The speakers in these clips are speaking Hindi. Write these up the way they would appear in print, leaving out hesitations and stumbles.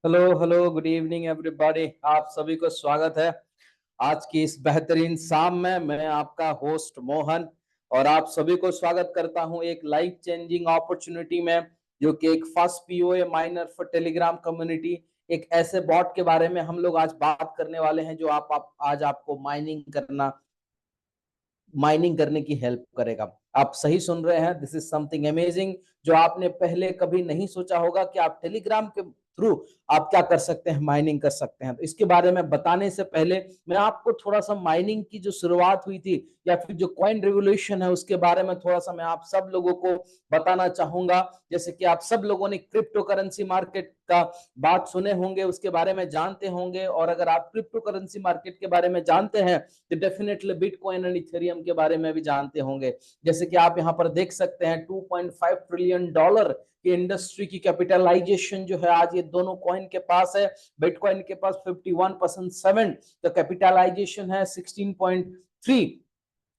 Hello hello, good evening everybody. आप सभी को स्वागत है आज की इस बेहतरीन शाम में। मैं आपका होस्ट मोहन और आप सभी को स्वागत करता हूं एक लाइफ चेंजिंग अपॉर्चुनिटी में, जो कि एक first POA minor for Telegram community. एक ऐसे बॉट के बारे में हम लोग आज बात करने वाले हैं जो आप आज आपको माइनिंग करने की हेल्प करेगा। आप सही सुन रहे हैं, दिस इज समथिंग अमेजिंग जो आपने पहले कभी नहीं सोचा होगा कि आप टेलीग्राम के थ्रू आप क्या कर सकते हैं, माइनिंग कर सकते हैं। तो इसके बारे में बताने से पहले मैं आपको थोड़ा सा माइनिंग की जो शुरुआत हुई थी या फिर जो कॉइन रिवोल्यूशन है उसके बारे में थोड़ा सा मैं आप सब लोगों को बताना चाहूंगा। जैसे कि आप सब लोगों ने क्रिप्टो करेंसी मार्केट का बात सुने होंगे, उसके बारे में जानते होंगे, और अगर आप क्रिप्टो करेंसी मार्केट के बारे में जानते हैं तो डेफिनेटली बिटकॉइन एंड इथेरियम के बारे में भी जानते होंगे। जैसे कि आप यहाँ पर देख सकते हैं 2.5 ट्रिलियन डॉलर की इंडस्ट्री की कैपिटलाइजेशन जो है आज ये दोनों कॉइन के पास है। बिटकॉइन के पास 51.7 का कैपिटलाइजेशन है, 16.3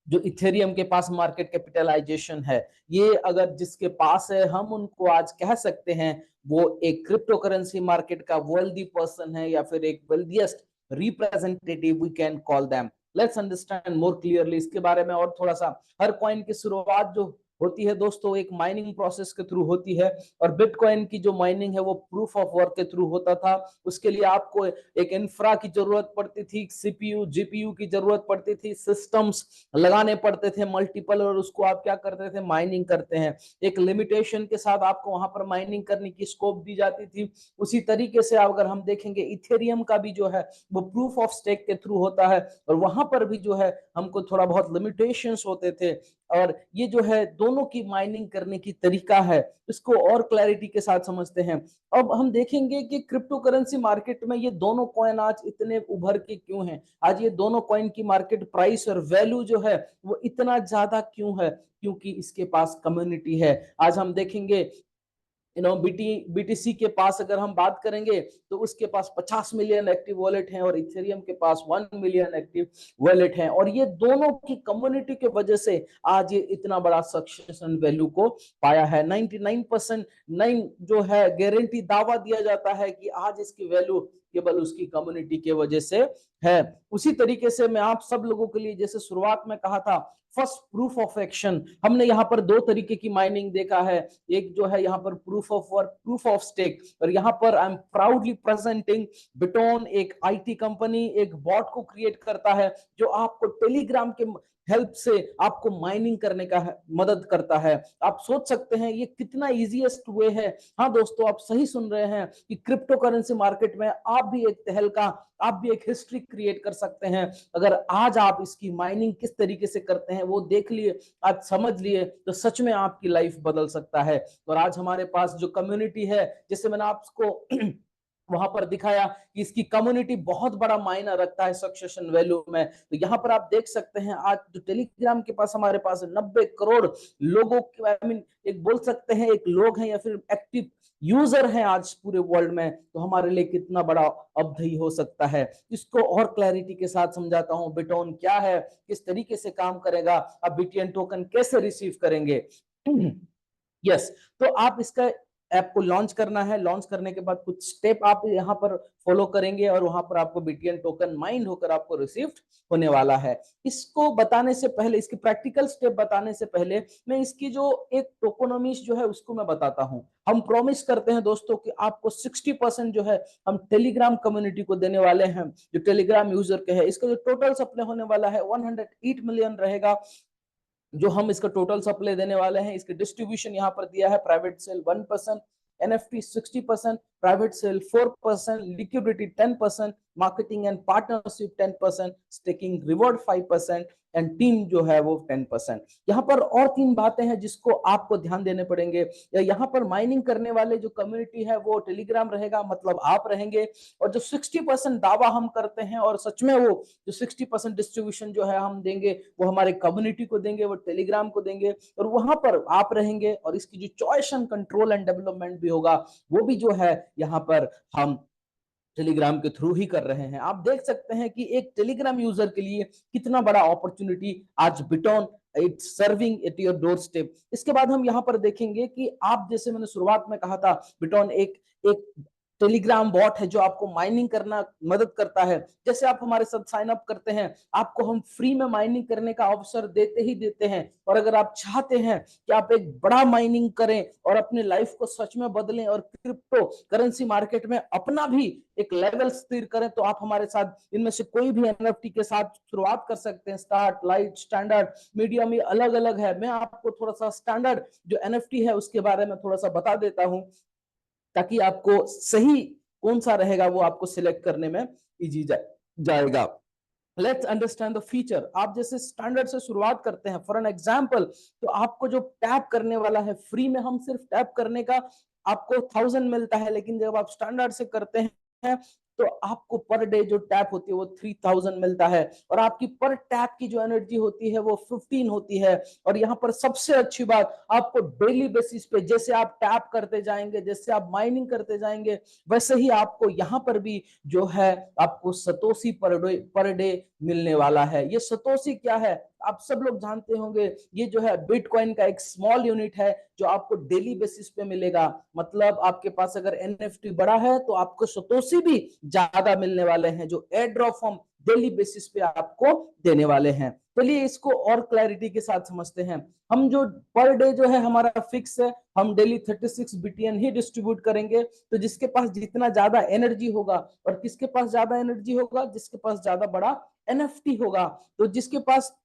जो इथेरियम के पास मार्केट कैपिटलाइजेशन है। ये अगर जिसके पास है हम उनको आज कह सकते हैं वो एक क्रिप्टो करेंसी मार्केट का वेल्दी पर्सन है या फिर एक wealthiest representative we can call them. Let's understand more clearly इसके बारे में और थोड़ा सा। हर कॉइन की शुरुआत जो होती है दोस्तों एक माइनिंग प्रोसेस के थ्रू होती है, और बिटकॉइन की जो माइनिंग है वो प्रूफ ऑफ वर्क के थ्रू होता था। उसके लिए आपको एक इंफ्रा की जरूरत पड़ती थी, सीपीयू जीपीयू की जरूरत पड़ती थी, सिस्टम्स लगाने पड़ते थे मल्टीपल, और उसको आप क्या करते थे, माइनिंग करते हैं। एक लिमिटेशन के साथ आपको वहां पर माइनिंग करने की स्कोप दी जाती थी। उसी तरीके से अगर हम देखेंगे इथेरियम का भी जो है वो प्रूफ ऑफ स्टेक के थ्रू होता है, और वहां पर भी जो है हमको थोड़ा बहुत लिमिटेशंस होते थे। और ये जो है दोनों की माइनिंग करने की तरीका है, इसको और क्लैरिटी के साथ समझते हैं। अब हम देखेंगे कि क्रिप्टो करेंसी मार्केट में ये दोनों कॉइन आज इतने उभर के क्यों हैं, आज ये दोनों कॉइन की मार्केट प्राइस और वैल्यू जो है वो इतना ज्यादा क्यों है, क्योंकि इसके पास कम्युनिटी है। आज हम देखेंगे बीटीसी के पास अगर हम बात करेंगे तो उसके पास 50 मिलियन एक्टिव वॉलेट हैं और इथेरियम के पास 1 मिलियन एक्टिव वॉलेट हैं, और ये दोनों की कम्युनिटी के वजह से आज ये इतना बड़ा सक्सेस एंड वैल्यू को पाया है। 99% जो है गारंटी दावा दिया जाता है कि आज इसकी वैल्यू केवल उसकी कम्युनिटी के वजह से है। उसी तरीके से मैं आप सब लोगों के लिए जैसे शुरुआत में कहा था फर्स्ट प्रूफ ऑफ एक्शन, हमने यहाँ पर दो तरीके की माइनिंग देखा है। एक जो है यहाँ पर proof of work, proof of stake, और यहाँ पर I am proudly presenting Biton, एक आईटी कंपनी एक बॉट को क्रिएट करता है जो आपको टेलीग्राम के हेल्प से आपको माइनिंग करने का मदद करता है। आप सोच सकते हैं ये कितना इजीएस्ट वे है। हाँ दोस्तों, आप सही सुन रहे हैं कि क्रिप्टो करेंसी मार्केट में आप भी एक तहलका, आप भी एक हिस्ट्री क्रिएट कर सकते हैं। अगर आज आप इसकी माइनिंग किस तरीके से करते हैं वो देख लिए, आज समझ लिए, तो सच में आपकी लाइफ बदल सकता है। और आज हमारे पास जो कम्युनिटी है, जैसे मैंने आपको वहां पर दिखाया कि इसकी कम्युनिटी बहुत बड़ा मायना रखता है सक्सेशन वैल्यू में। तो यहाँ पर आप देख सकते हैं आज जो टेलीग्राम के पास हमारे पास 90 करोड़ लोगों की, आई मीन एक बोल सकते हैं एक लोग हैं या फिर एक्टिव यूजर हैं आज पूरे वर्ल्ड में, तो हमारे लिए कितना बड़ा अवधि हो सकता है। इसको और क्लैरिटी के साथ समझाता हूं, बिटॉन क्या है, किस तरीके से काम करेगा, आप बीटीएन टोकन कैसे रिसीव करेंगे। यस, तो आप इसका ऐप को लॉन्च करना है। लॉन्च करने के बाद कुछ स्टेप आप यहाँ पर फॉलो करेंगे और वहां पर आपको बीटीएन टोकन माइंड होकर आपको रिसीव होने वाला है। इसको बताने से पहले, इसकी प्रैक्टिकल स्टेप बताने से पहले मैं इसकी जो एक टोकोनॉमीज जो है उसको मैं बताता हूं। हम प्रॉमिस करते हैं दोस्तों कि आपको 60% जो है हम टेलीग्राम कम्युनिटी को देने वाले हैं, जो टेलीग्राम यूजर के है। इसका जो टोटल सप्लाई होने वाला है 108 मिलियन रहेगा, जो हम इसका टोटल सप्लाई देने वाले हैं। इसके डिस्ट्रीब्यूशन यहाँ पर दिया है, private sale 1%, NFT 60%, private sale 4%, liquidity 10%, marketing and partnership 10%, staking reward 5%, and team जो है वो 10%। यहाँ पर और तीन बातें हैं जिसको आपको ध्यान देने पड़ेंगे। यहाँ पर माइनिंग करने वाले जो कम्युनिटी है वो टेलीग्राम रहेगा, मतलब आप रहेंगे, और जो 60% दावा हम करते हैं और सच में वो जो 60% डिस्ट्रीब्यूशन जो है हम देंगे वो हमारे कम्युनिटी को देंगे, वो टेलीग्राम को देंगे, और वहां पर आप रहेंगे। और इसकी जो choice and control and development भी होगा वो भी जो है यहाँ पर हम टेलीग्राम के थ्रू ही कर रहे हैं। आप देख सकते हैं कि एक टेलीग्राम यूजर के लिए कितना बड़ा अपॉर्चुनिटी आज बिटॉन it's serving at your doorstep. इसके बाद हम यहाँ पर देखेंगे कि आप, जैसे मैंने शुरुआत में कहा था, बिटॉन एक एक टेलीग्राम बॉट है जो आपको माइनिंग करना मदद करता है। जैसे आप हमारे साथ साइन अप करते हैं, आपको हम फ्री में माइनिंग करने का अवसर देते ही देते हैं। और अगर आप चाहते हैं कि आप एक बड़ा माइनिंग करें और अपने लाइफ को सच में बदलें और क्रिप्टो करेंसी मार्केट में अपना भी एक लेवल स्थिर करें, तो आप हमारे साथ इनमें से कोई भी एनएफटी के साथ शुरुआत कर सकते हैं। स्टार्ट, लाइट, स्टैंडर्ड, मीडियम, ये अलग अलग है। मैं आपको थोड़ा सा स्टैंडर्ड जो एनएफटी है उसके बारे में थोड़ा सा बता देता हूं, ताकि आपको सही कौन सा रहेगा वो आपको सिलेक्ट करने में इजी जाएगा। Let's understand the feature. आप जैसे स्टैंडर्ड से शुरुआत करते हैं, फॉर एन एग्जांपल, तो आपको जो टैप करने वाला है फ्री में, हम सिर्फ टैप करने का आपको 1000 मिलता है, लेकिन जब आप स्टैंडर्ड से करते हैं तो आपको पर डे जो टैप होती है वो 3000 मिलता है, और आपकी पर टैप की जो एनर्जी होती है वो 15 होती है। और यहाँ पर सबसे अच्छी बात, आपको डेली बेसिस पे जैसे आप टैप करते जाएंगे, जैसे आप माइनिंग करते जाएंगे, वैसे ही आपको यहाँ पर भी जो है आपको सतोशी पर डे मिलने वाला है। ये सतोशी क्या है आप सब लोग जानते होंगे, ये जो है बिटकॉइन का एक स्मॉल यूनिट है जो आपको डेली बेसिस पे मिलेगा। मतलब आपके पास अगर एनएफटी बड़ा है तो आपको सतोशी भी ज्यादा मिलने वाले हैं, जो एयर ड्रॉप हम डेली बेसिस पे आपको देने वाले हैं। चलिए इसको और क्लैरिटी के साथ समझते हैं। हम जो पर डे जो है हमारा फिक्स है, हम डेली 36 बीटीएन ही डिस्ट्रीब्यूट करेंगे। तो जिसके पास जितना ज्यादा एनर्जी होगा, और किसके पास ज्यादा एनर्जी होगा, जिसके पास ज्यादा बड़ा एनएफटी होगा, तो जिसके पास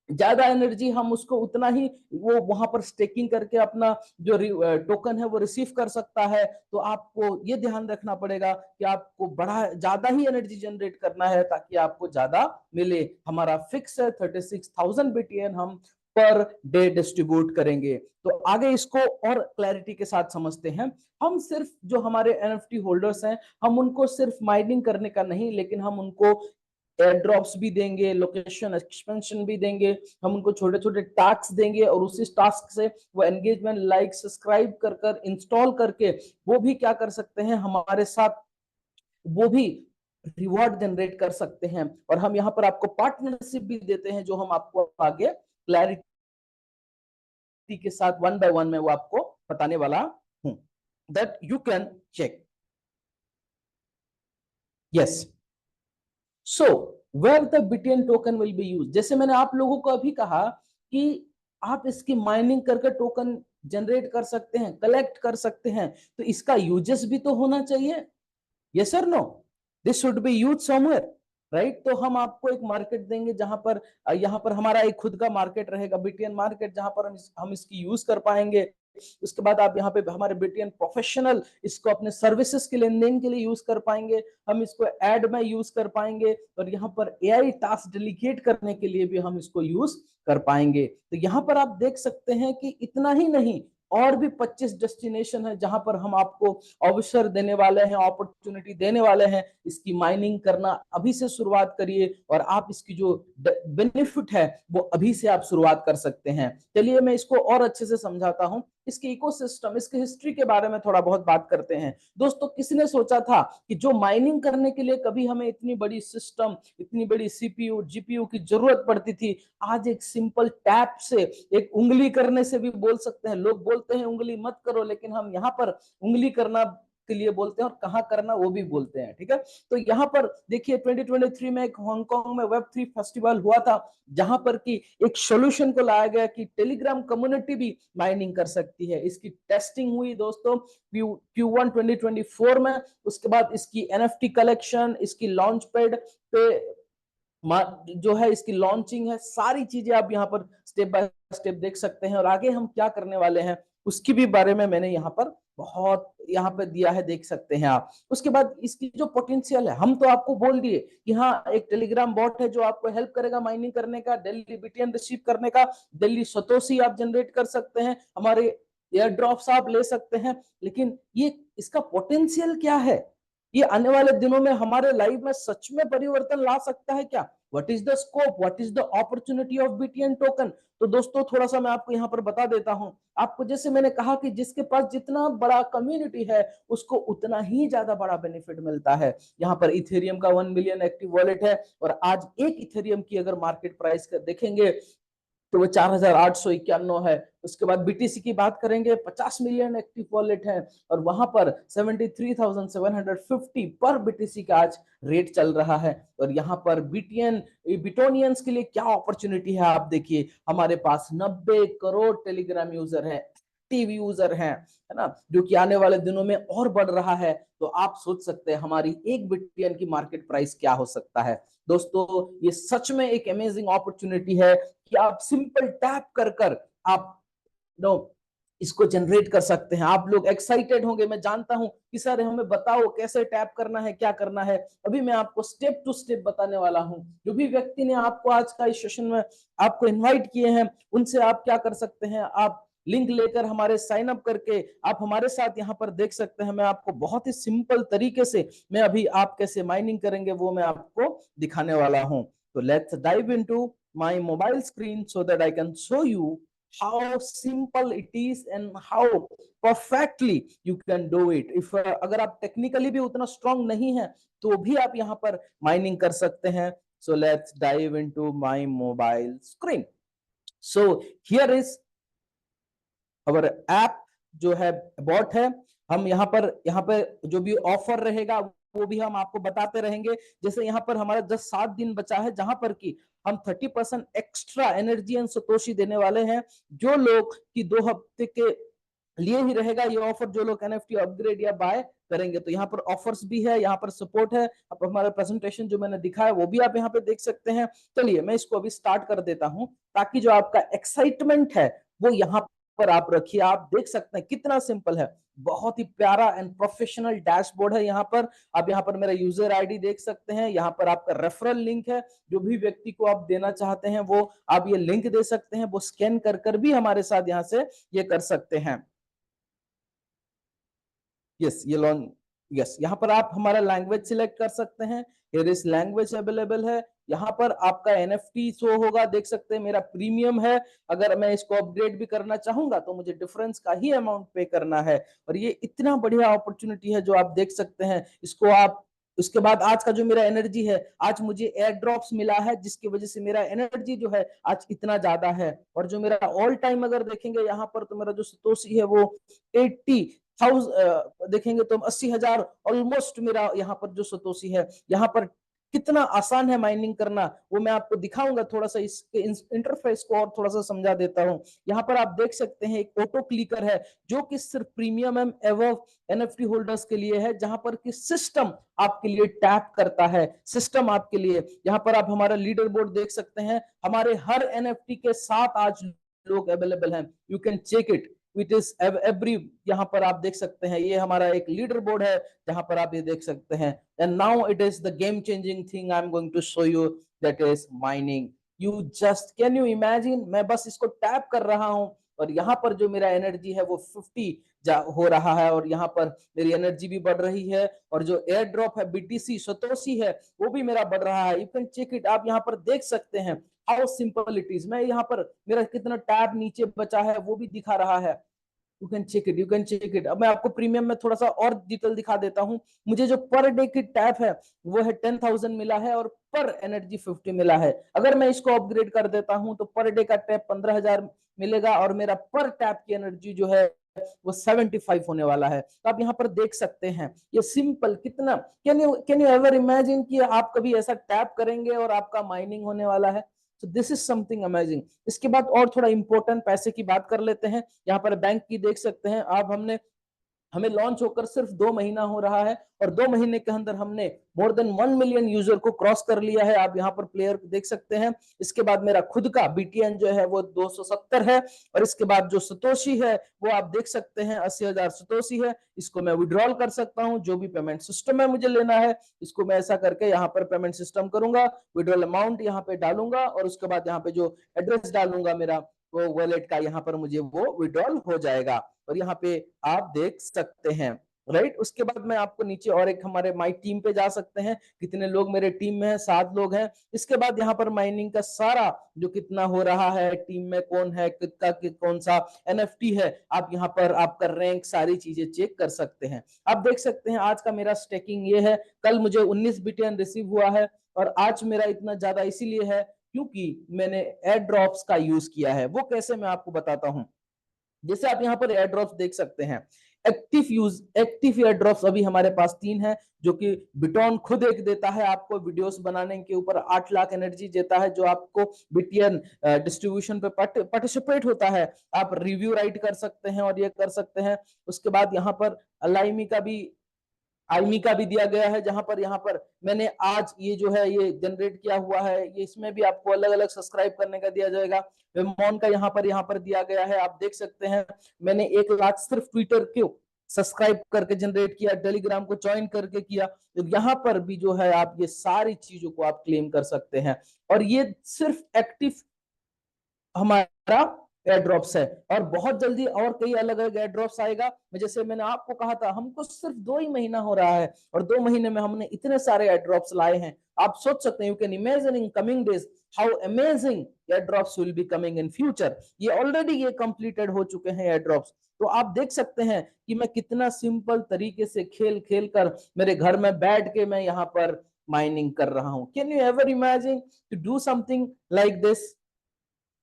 ज्यादा एनर्जी, हम उसको उतना ही वो वहां पर स्टेकिंग करके अपना जो टोकन है वो रिसीव कर सकता है। तो आपको ये ध्यान रखना पड़ेगा कि आपको बड़ा ज्यादा ही एनर्जी जनरेट करना है ताकि आपको ज्यादा मिले। हमारा फिक्स है 36,000 बीटीएन हम पर डे डिस्ट्रीब्यूट करेंगे। तो आगे इसको और क्लैरिटी के साथ समझते हैं। हम सिर्फ जो हमारे एनएफटी होल्डर्स हैं, हम उनको सिर्फ माइनिंग करने का नहीं, लेकिन हम उनको एयर ड्रॉप्स भी देंगे, लोकेशन एक्सपेंशन भी देंगे, हम उनको छोटे छोटे टास्क देंगे, और उसी टास्क से वो एंगेजमेंट, लाइक, सब्सक्राइब कर कर इंस्टॉल करके वो भी क्या कर सकते हैं हमारे साथ, वो भी रिवॉर्ड जनरेट कर सकते हैं। और हम यहाँ पर आपको पार्टनरशिप भी देते हैं, जो हम आपको आगे क्लैरिटी के साथ वन बाय वन में वो आपको बताने वाला हूं, that you can check. Yes, so where the bitcoin token will be use, जैसे मैंने आप लोगों को अभी कहा कि आप इसकी माइनिंग करके टोकन जनरेट कर सकते हैं, कलेक्ट कर सकते हैं, तो इसका यूजेस भी तो होना चाहिए। यस और no, this should be use somewhere, right. तो हम आपको एक मार्केट देंगे जहां पर यहाँ पर हमारा एक खुद का मार्केट रहेगा, बीटीएन मार्केट, जहां पर हम इसकी यूज कर पाएंगे। उसके बाद आप यहाँ पे हमारे बीटीएन प्रोफेशनल इसको अपने सर्विसेज के लेन देन के लिए यूज कर पाएंगे, हम इसको एड में यूज कर पाएंगे, और यहाँ पर एआई टास्क डेलीगेट करने के लिए भी हम इसको यूज कर पाएंगे। तो यहाँ पर आप देख सकते हैं कि इतना ही नहीं, और भी 25 डेस्टिनेशन है जहां पर हम आपको अवसर देने वाले हैं, अपॉर्चुनिटी देने वाले हैं। इसकी माइनिंग करना अभी से शुरुआत करिए, और आप इसकी जो बेनिफिट है वो अभी से आप शुरुआत कर सकते हैं। चलिए मैं इसको और अच्छे से समझाता हूं। इसके इकोसिस्टम, इसके हिस्ट्री के बारे में थोड़ा बहुत बात करते हैं। दोस्तों, किसने सोचा था कि जो माइनिंग करने के लिए कभी हमें इतनी बड़ी सिस्टम, इतनी बड़ी सीपीयू, जीपीयू की जरूरत पड़ती थी, आज एक सिंपल टैप से, एक उंगली करने से भी बोल सकते हैं। लोग बोलते हैं उंगली मत करो, लेकिन हम यहाँ पर उंगली करना के लिए बोलते हैं, और कहाँ करना वो भी बोलते हैं, ठीक है। तो यहाँ पर देखिए 2023 में एक हांगकांग में वेब3 फेस्टिवल हुआ था, जहां पर कि एक सॉल्यूशन को लाया गया कि टेलीग्राम कम्युनिटी भी माइनिंग कर सकती है। इसकी टेस्टिंग हुई दोस्तों Q1 2024 में। उसके बाद इसकी एनएफटी कलेक्शन, इसकी लॉन्च पैड पे जो है इसकी लॉन्चिंग है, सारी चीजें आप यहाँ पर स्टेप बाय स्टेप देख सकते हैं। और आगे हम क्या करने वाले हैं उसकी भी बारे में मैंने यहाँ पर बहुत यहाँ पे दिया है, देख सकते हैं आप। उसके बाद इसकी जो पोटेंशियल है, हम तो आपको बोल दिए कि हाँ एक टेलीग्राम बॉट है जो आपको हेल्प करेगा माइनिंग करने का, डेली बीटीएन रिसीव करने का, डेली सतोशी आप जनरेट कर सकते हैं, हमारे एयर ड्रॉप्स आप ले सकते हैं। लेकिन ये इसका पोटेंशियल क्या है, ये आने वाले दिनों में हमारे लाइफ में सच में परिवर्तन ला सकता है क्या? What is the scope, what is the opportunity of BTN token? तो दोस्तों थोड़ा सा मैं आपको यहाँ पर बता देता हूं। आपको जैसे मैंने कहा कि जिसके पास जितना बड़ा कम्युनिटी है उसको उतना ही ज्यादा बड़ा बेनिफिट मिलता है। यहाँ पर इथेरियम का 1 मिलियन एक्टिव वॉलेट है, और आज एक इथेरियम की अगर मार्केट प्राइस देखेंगे तो वो 4,891 है। उसके बाद बीटीसी की बात करेंगे, 50 मिलियन एक्टिव वॉलेट है और वहां पर 73,750 पर बीटीसी का आज रेट चल रहा है। और यहाँ पर बिटोनियंस के लिए क्या अपॉर्चुनिटी है, आप देखिए हमारे पास 90 करोड़ टेलीग्राम यूजर है, एक्टिव यूजर है ना, जो कि आने वाले दिनों में और बढ़ रहा है। तो आप सोच सकते हैं हमारी एक बिटकॉइन की मार्केट प्राइस क्या हो सकता है। दोस्तों ये सच में एक अमेजिंग अपॉर्चुनिटी है कि आप सिंपल टैप कर कर आप नो इसको जनरेट कर सकते हैं। आप लोग एक्साइटेड होंगे, मैं जानता हूं कि सर हमें बताओ कैसे टैप करना है, क्या करना है। अभी मैं आपको स्टेप टू स्टेप बताने वाला हूं। जो भी व्यक्ति ने आपको आज का इस सेशन में आपको इनवाइट किए हैं, उनसे आप क्या कर सकते हैं, आप लिंक लेकर हमारे साइन अप करके आप हमारे साथ यहाँ पर देख सकते हैं। मैं आपको बहुत ही सिंपल तरीके से मैं अभी आप कैसे माइनिंग करेंगे वो मैं आपको दिखाने वाला हूं। तो let's dive into my mobile screen so that I can show you how simple it is and how perfectly you can do it if अगर आप टेक्निकली भी उतना स्ट्रांग नहीं है तो भी आप यहाँ पर माइनिंग कर सकते हैं। so let's dive into my mobile screen. so here is our app जो है बॉट है। हम यहाँ पर जो भी ऑफर रहेगा वो भी हम आपको बताते रहेंगे। जैसे यहाँ पर हमारा 7 दिन बचा है जहां पर कि हम 30% एक्स्ट्रा एनर्जी एंड सतोशी देने वाले हैं। जो लोग की 2 हफ्ते के लिए ही रहेगा ये ऑफर, जो लोग एनएफटी अपग्रेड या बाय करेंगे। तो यहाँ पर ऑफर्स भी है, यहाँ पर सपोर्ट है। अब हमारा प्रेजेंटेशन जो मैंने दिखाया वो भी आप यहाँ पे देख सकते हैं। चलिए मैं इसको अभी स्टार्ट कर देता हूँ ताकि जो आपका एक्साइटमेंट है वो यहाँ पर आप रखिए। आप देख सकते हैं कितना सिंपल है, बहुत ही प्यारा एंड प्रोफेशनल डैशबोर्ड है। यहाँ पर आप यहाँ पर मेरा यूजर आईडी देख सकते हैं, यहाँ पर आपका रेफरल लिंक है। जो भी व्यक्ति को आप देना चाहते हैं वो आप ये लिंक दे सकते हैं, वो स्कैन कर कर भी हमारे साथ यहाँ से ये कर सकते हैं। यस ये लॉन्च, यस यहाँ पर आप हमारा लैंग्वेज सिलेक्ट कर सकते हैं। हियर इज लैंग्वेज अवेलेबल है। यहाँ पर आपका एनएफटी शो होगा, देख सकते हैं मेरा प्रीमियम है। अगर मैं इसको अपग्रेड भी करना चाहूंगा तो मुझे डिफरेंस का ही अमाउंट पे करना है। और ये इतना बढ़िया अपॉर्चुनिटी है जो आप देख सकते हैं इसको आप। उसके बाद आज का जो मेरा एनर्जी है, आज मुझे एयर ड्रॉप्स मिला है जिसकी वजह से मेरा एनर्जी जो है आज इतना ज्यादा है। और जो मेरा ऑल टाइम अगर देखेंगे यहाँ पर तो मेरा जो सतोशी है वो 80,000 देखेंगे तो 80,000 ऑलमोस्ट मेरा यहाँ पर जो सतोशी है। यहाँ पर कितना आसान है माइनिंग करना वो मैं आपको दिखाऊंगा। थोड़ा सा इसके इंटरफेस को और थोड़ा सा समझा देता हूँ। यहाँ पर आप देख सकते हैं एक ऑटो क्लिकर है जो कि सिर्फ प्रीमियम एंड एवव एनएफटी होल्डर्स के लिए है, जहां पर कि सिस्टम आपके लिए टैप करता है। सिस्टम आपके लिए, यहाँ पर आप हमारा लीडर बोर्ड देख सकते हैं। हमारे हर एनएफटी के साथ आज लोग अवेलेबल हैं, you can check it it is every. यहाँ पर आप देख सकते हैं ये हमारा एक लीडर बोर्ड है जहां पर आप ये देख सकते हैं। And now it is the game changing thing I am going to show you, that is mining. You just can you imagine, मैं बस इसको टैप कर रहा हूं और यहाँ पर जो मेरा एनर्जी है वो 50 हो रहा है और यहाँ पर मेरी एनर्जी भी बढ़ रही है। और जो एयर ड्रॉप है बीटीसी सतोशी है वो भी मेरा बढ़ रहा है। यू कैन चेक इट, आप यहाँ पर देख सकते हैं हाउ सिंपल इट इज। मैं यहाँ पर मेरा कितना टैब नीचे बचा है वो भी दिखा रहा है। You can check it, you can check it. अब मैं आपको प्रीमियम में थोड़ा सा और डिटेल दिखा देता हूं। मुझे जो पर डे की टैप है वो है 10,000 मिला है और पर एनर्जी 50 मिला है। अगर मैं इसको अपग्रेड कर देता हूं तो पर डे का टैप 15,000 मिलेगा और मेरा पर टैप की एनर्जी जो है वो 75 होने वाला है। तो आप यहाँ पर देख सकते हैं ये सिंपल कितना। कैन यू एवर इमेजिन कि आप कभी ऐसा टैप करेंगे और आपका माइनिंग होने वाला है। So this is something amazing. इसके बाद और थोड़ा इंपॉर्टेंट पैसे की बात कर लेते हैं। यहाँ पर बैंक की देख सकते हैं आप, हमें लॉन्च होकर सिर्फ 2 महीना हो रहा है और 2 महीने के अंदर हमने मोर देन 1 मिलियन यूजर को क्रॉस कर लिया है। आप यहाँ पर प्लेयर देख सकते हैं। इसके बाद मेरा खुद का बीटीएन जो है वो 270 है और इसके बाद जो सतोशी है वो आप देख सकते हैं 80,000 सतोशी है। इसको मैं विड्रॉल कर सकता हूं, जो भी पेमेंट सिस्टम में मुझे लेना है इसको मैं ऐसा करके यहाँ पर पेमेंट सिस्टम करूंगा, विड्रॉल अमाउंट यहाँ पे डालूंगा और उसके बाद यहाँ पे जो एड्रेस डालूंगा मेरा वो वॉलेट का, यहाँ पर मुझे वो विड्रॉल हो जाएगा। और यहाँ पे आप देख सकते हैं राइट। उसके बाद मैं आपको नीचे और एक हमारे माई टीम पे जा सकते हैं, कितने लोग मेरे टीम में हैं, 7 लोग हैं। इसके बाद यहाँ पर माइनिंग का सारा जो कितना हो रहा है, टीम में कौन है, कितना कौन सा एनएफटी है, आप यहाँ पर आपका रैंक सारी चीजें चेक कर सकते हैं। आप देख सकते हैं आज का मेरा स्टेकिंग ये है। कल मुझे 19 बिटियन रिसीव हुआ है और आज मेरा इतना ज्यादा इसीलिए है क्योंकि मैंने एयर ड्रॉप्स का यूज किया है। वो कैसे, मैं आपको बताता हूं। जैसे आप यहाँ पर एयर ड्रॉप्स देख सकते हैं, एक्टिव एयर ड्रॉप्स अभी हमारे पास 3 है, जो कि बिटॉन खुद एक देता है आपको वीडियोस बनाने के ऊपर 8 लाख एनर्जी देता है, जो आपको बीटीएन डिस्ट्रीब्यूशन पे पार्टिसिपेट होता है। आप रिव्यू राइट कर सकते हैं और ये कर सकते हैं। उसके बाद यहाँ पर अलाइमी का भी आईमी का भी दिया गया है, जहां पर यहाँ पर मैंने आज ये जो है ये जनरेट किया हुआ है, ये इसमें भी आपको अलग अलग सब्सक्राइब करने का दिया जाएगा। वेमॉन का यहाँ पर दिया गया है, आप देख सकते हैं। मैंने 1 लाख सिर्फ ट्विटर को सब्सक्राइब करके जनरेट किया, टेलीग्राम को ज्वाइन करके किया। तो यहाँ पर भी जो है आप ये सारी चीजों को आप क्लेम कर सकते हैं। और ये सिर्फ एक्टिव हमारा एयर ड्रॉप्स है, और बहुत जल्दी और कई अलग अलग एयर ड्रॉप्स आएगा। जैसे मैंने आपको कहा था, हमको सिर्फ 2 ही महीना हो रहा है और 2 महीने में हमने इतने सारे एयर ड्रॉप्स लाए हैं। आप सोच सकते हैं, you can imagine in coming days how amazing air drops will be coming in future. ये ऑलरेडी ये कंप्लीटेड हो चुके हैं एयर ड्रॉप्स। तो आप देख सकते हैं कि मैं कितना सिंपल तरीके से खेल खेल कर मेरे घर में बैठ के मैं यहाँ पर माइनिंग कर रहा हूं। Can you ever imagine to do something like this?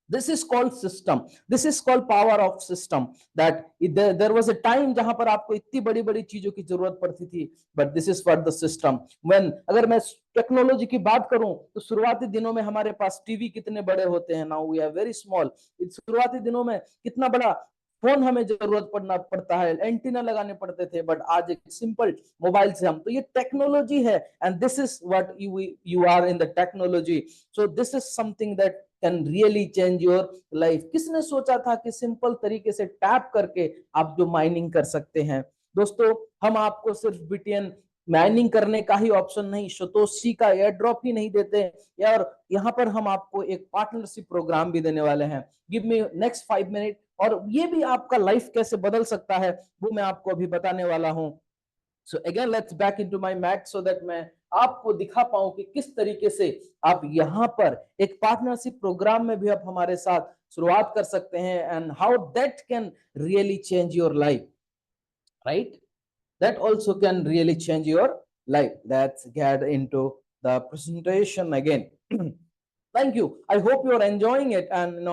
This is called system. This is called power of system. That there was a time जहां पर आपको इतनी बड़ी बड़ी चीजों की जरूरत पड़ती थी, but this is for the system. When अगर मैं टेक्नोलॉजी की बात करूं तो शुरुआती दिनों में हमारे पास टीवी कितने बड़े होते हैं, now we are very small. शुरुआती दिनों में कितना बड़ा फोन हमें जरूरत पड़ता है, एंटीना लगाने पड़ते थे, बट आज एक सिंपल मोबाइल से हम, तो ये टेक्नोलॉजी है। And this is what you are in the technology. So this is something that can really change your life. किसने सोचा था कि सिंपल तरीके से टैप करके आप जो माइनिंग कर सकते हैं। दोस्तों, हम आपको सिर्फ बीटीएन माइनिंग करने का ही ऑप्शन नहीं, सतोशी का एयर ड्रॉप ही नहीं देते, और यहाँ पर हम आपको एक पार्टनरशिप प्रोग्राम भी देने वाले हैं। गिव मी नेक्स्ट 5 मिनट, और ये भी आपका लाइफ कैसे बदल सकता है वो मैं आपको अभी बताने वाला हूं। So again let's back into my mat so that मैं आपको दिखा पाऊं कि किस तरीके से आप यहाँ पर एक पार्टनरशिप प्रोग्राम में भी आप हमारे साथ शुरुआत कर सकते हैं, and how that can really change your life, right? That also can really change your life. Let's get into the presentation again. Thank you. I hope you are enjoying it and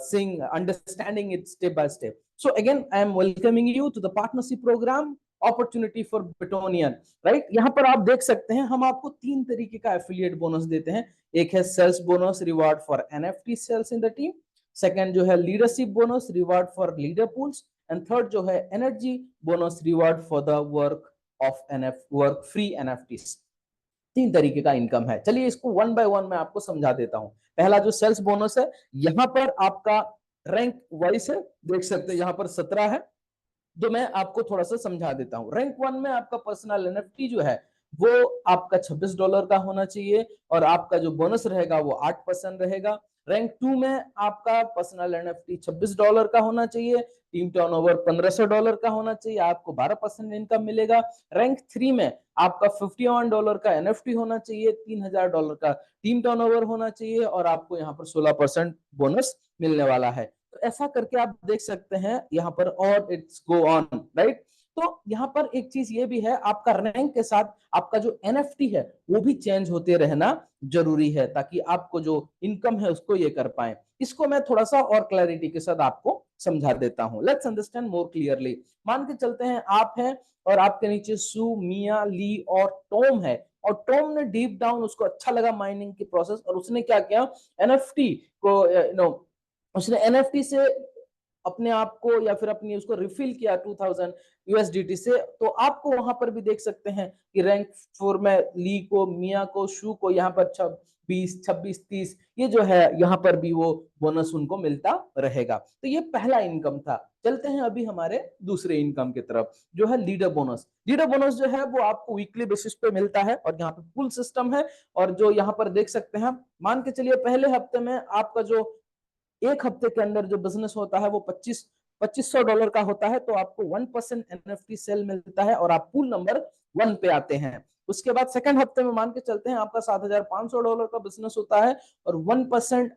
seeing, understanding it step by step. So again, I am welcoming you to the partnership program opportunity for Bitonian, right? यहाँ पर आप देख सकते हैं, हम आपको 3 तरीके का एफिलिएट बोनस देते हैं। एक है sales bonus reward for NFT sales in the team, second जो है leadership bonus reward for leader pools, and third जो है energy bonus reward for the work free NFTs. 3 तरीके का इनकम है। चलिए इसको वन बाय वन मैं आपको समझा देता हूं। पहला जो सेल्स बोनस है, यहाँ पर आपका रैंक वाइज है, देख सकते हैं यहाँ पर 17 है, जो मैं आपको थोड़ा सा समझा देता हूं। रैंक 1 में आपका पर्सनल एनएफटी जो है वो आपका $26 का होना चाहिए, और आपका जो बोनस रहेगा वो 8% रहेगा। रैंक 2 में आपका पर्सनल एनएफटी $26 का होना चाहिए, टीम टर्नओवर $1500 का होना चाहिए, आपको 12% इनकम मिलेगा। रैंक 3 में आपका $51 का एनएफटी होना चाहिए, $3000 का टीम टर्नओवर होना चाहिए, और आपको यहाँ पर 16% बोनस मिलने वाला है। तो ऐसा करके आप देख सकते हैं यहाँ पर, और इट्स गो ऑन, राइट? तो यहाँ पर एक चीज ये भी है, आपका रैंक के साथ आपका जो एनएफटी है वो भी चेंज होते रहना जरूरी है, ताकि आपको जो इनकम है उसको ये कर पाए। इसको मैं थोड़ा सा और क्लैरिटी के साथ आपको समझा देता हूं। Let's understand more clearly. मान के चलते हैं आप हैं और आपके नीचे सू, मिया, ली और टॉम है, और टॉम ने डीप डाउन, उसको अच्छा लगा माइनिंग की प्रोसेस, और उसने क्या किया, एनएफटी को उसने एनएफटी से अपने आप को या फिर अपनी उसको रिफिल किया 2000 यूएसडीटी से। तो आपको वहां पर भी देख सकते हैं कि रैंक 4 में ली को, मिया को, शू को यहाँ पर 20, 26, 30 ये जो है यहाँ पर भी वो बोनस उनको मिलता रहेगा। तो ये पहला इनकम था। चलते हैं अभी हमारे दूसरे इनकम की तरफ, जो है लीडर बोनस। लीडर बोनस जो है वो आपको वीकली बेसिस पे मिलता है, और यहाँ पे फुल सिस्टम है। और जो यहाँ पर देख सकते हैं, मान के चलिए पहले हफ्ते में आपका जो एक हफ्ते के अंदर जो बिजनेस होता है वो $2500 का होता है, तो आपको 1% एनएफटी सेल मिलता है और आप पूल नंबर 1 पे आते हैं। उसके बाद सेकंड हफ्ते में मान के चलते हैं आपका $7500 का बिजनेस होता है, और 1%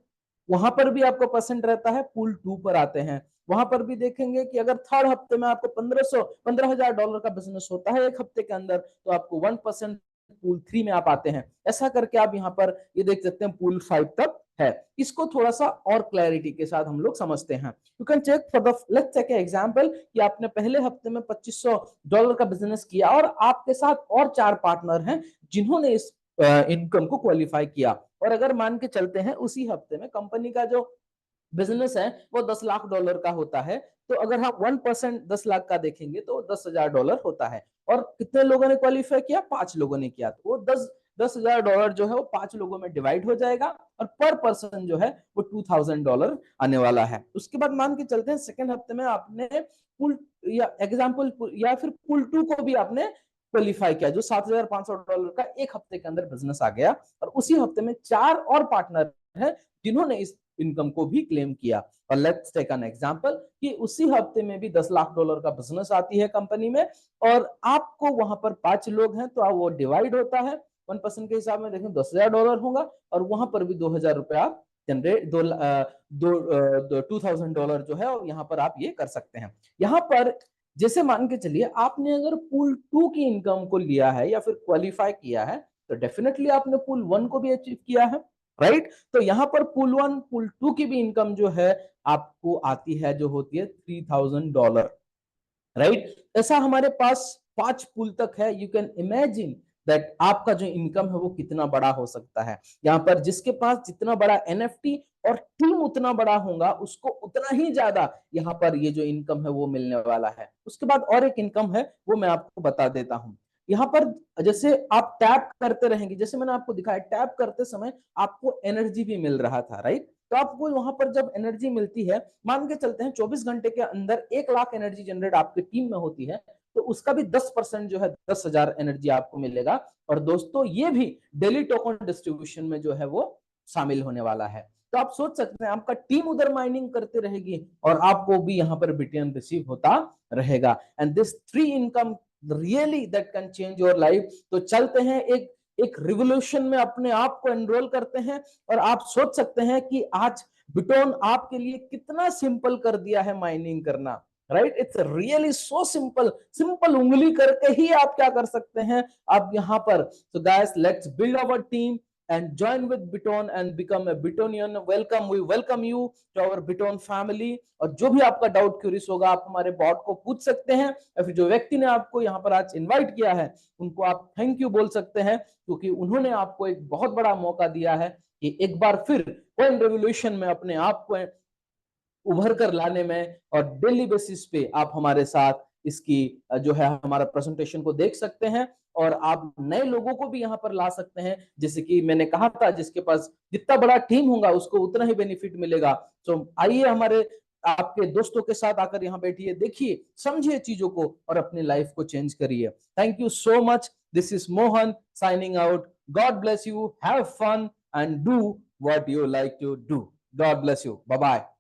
वहां पर भी आपको परसेंट रहता है, पूल 2 पर आते हैं। वहां पर भी देखेंगे कि अगर थर्ड हफ्ते में आपको $15,000 का बिजनेस होता है एक हफ्ते के अंदर, तो आपको 1% पूल 3 में आप आते हैं। ऐसा करके आप यहाँ पर ये देख सकते हैं पूल 5 तक है। इसको थोड़ा सा और क्लैरिटी के साथ हम लोग समझते हैं। You can check for the let's take example कि आपने पहले हफ्ते में $2500 का बिजनेस किया और आपके साथ और 4 पार्टनर हैं जिन्होंने इस इनकम को क्वालिफाई किया। और अगर मान के चलते हैं उसी हफ्ते में कंपनी का जो बिजनेस है वो $10 लाख का होता है, तो अगर हम 1% 10 लाख का देखेंगे तो $10,000 होता है। और कितने लोगों ने क्वालिफाई किया? 5 लोगों ने किया। तो वो $10,000 जो है वो 5 लोगों में डिवाइड हो जाएगा और पर पर्सन जो है वो $2,000 आने वाला है। उसके बाद मान के चलते हैं सेकेंड हफ्ते में आपने पुल या एग्जाम्पल या फिर पुल 2 को भी आपने क्वालिफाई किया, जो $7,500 का एक हफ्ते के अंदर बिजनेस आ गया। और उसी हफ्ते में 4 और पार्टनर हैं जिन्होंने इस इनकम को भी क्लेम किया। और लेट्स टेक एन एग्जांपल कि उसी हफ्ते में भी $10 लाख का बिजनेस आती है कंपनी में और आपको वहां पर 5 लोग हैं, तो वो डिवाइड होता है 1% के हिसाब में देखें $10,000 होगा और वहां पर भी ₹2,000 आप जनरेट $2,000 जो है और यहाँ पर आप ये कर सकते हैं। यहाँ पर जैसे मान के चलिए आपने अगर पूल 2 की इनकम को लिया है या फिर क्वालिफाई किया है तो डेफिनेटली आपने पूल 1 को भी अचीव किया है, राइट। तो यहाँ पर पूल 1 पूल 2 की भी इनकम जो है आपको आती है जो होती है $3,000, राइट। ऐसा हमारे पास 5 पुल तक है। यू कैन इमेजिन दैट आपका जो इनकम है वो कितना बड़ा हो सकता है। यहाँ पर जिसके पास जितना बड़ा एनएफटी और टीम उतना बड़ा होगा उसको उतना ही ज्यादा यहाँ पर ये जो इनकम है वो मिलने वाला है। उसके बाद और एक इनकम है वो मैं आपको बता देता हूँ। यहाँ पर जैसे आप टैप करते रहेंगे, जैसे मैंने आपको दिखाया टैप करते समय आपको एनर्जी भी मिल रहा था, राइट। तो आपको वहां पर जब एनर्जी मिलती है, मान के चलते हैं 24 घंटे के अंदर 1 लाख एनर्जी जनरेट आपकी टीम में होती है, तो उसका भी 10% जो है 10,000 एनर्जी आपको मिलेगा। और दोस्तों ये भी डेली टोकन डिस्ट्रीब्यूशन में जो है वो शामिल होने वाला है। तो आप सोच सकते हैं आपका टीम उधर माइनिंग करती रहेगी और आपको भी यहाँ पर बिटियन रिसीव होता रहेगा। And this 3 income really that can change your life. तो चलते हैं एक रिवोल्यूशन में अपने आप को एनरोल करते हैं और आप सोच सकते हैं कि आज बिटोन आपके लिए कितना सिंपल कर दिया है माइनिंग करना, right. It's really so simple. Simple उंगली करके ही आप क्या कर सकते हैं आप यहाँ पर। तो guys let's build our team and join with Biton and become a Bitonian. Welcome, we welcome you to our Biton family. और जो भी आपका डाउट क्यूरियस होगा आप हमारे बॉट को पूछ सकते हैं या फिर जो व्यक्ति ने आपको यहाँ पर आज इनवाइट किया है उनको आप थैंक यू बोल सकते हैं, क्योंकि उन्होंने आपको एक बहुत बड़ा मौका दिया है कि एक बार फिर कॉइन रेवोल्यूशन में अपने आप को उभर कर लाने में। और डेली बेसिस पे आप हमारे साथ इसकी जो है हमारा प्रेजेंटेशन को देख सकते हैं और आप नए लोगों को भी यहाँ पर ला सकते हैं। जैसे कि मैंने कहा था जिसके पास जितना बड़ा टीम होगा उसको उतना ही बेनिफिट मिलेगा। तो आइए हमारे आपके दोस्तों के साथ आकर यहाँ बैठिए, देखिए, समझिए चीजों को और अपनी लाइफ को चेंज करिए। Thank you so much. This is Mohan signing out. God bless you, have fun and do what you like to do. God bless you, bye bye.